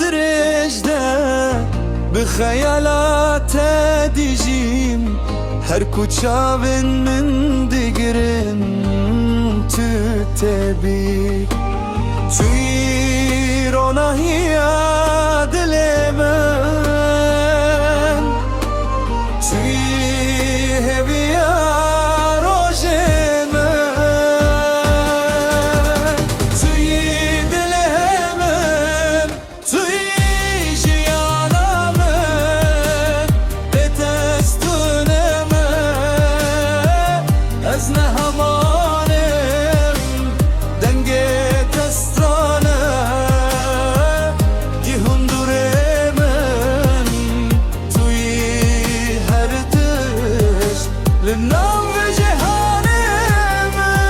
درجده بخيالات ديجيم هر كوچاوين من دگرن تو تبي توی روناهی دل من توی هوی روژ من توی دل من توی جیان من به دستون من از نهمانم دنگ دستانه گیهندور من توی هر دش لنام و جهان من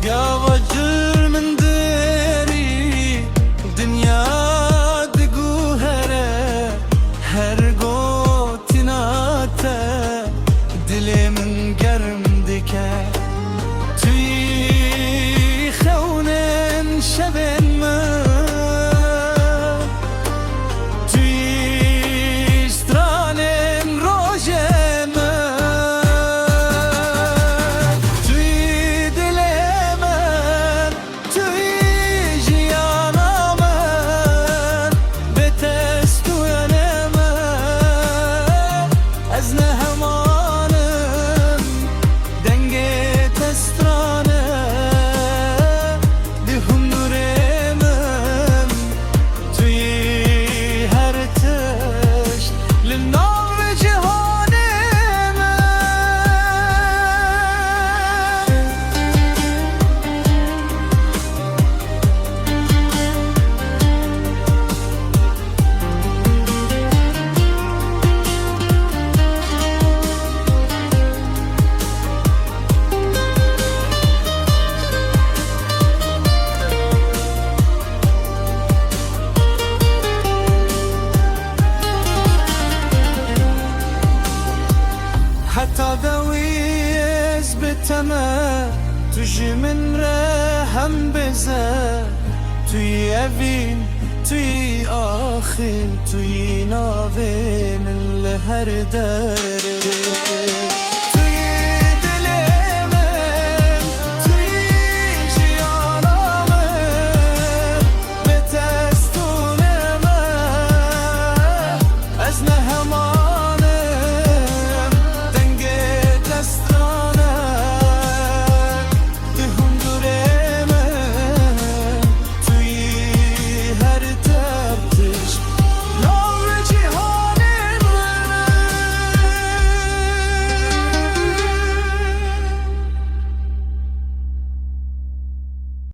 يا وجر من داري دنيا دقوهرة هرقو تناتا دلي من قرم دكا توي خونن شبن ما توي سترانن روجه ما توي دلي توی جیان من به تستوین من از نهمانم دنگ تسترانه دهم نور من توی هر تشت لنام جهان من حتى ذويز بتما تجي من رحم بزا توي أفين توي آخر توي نافين الهردار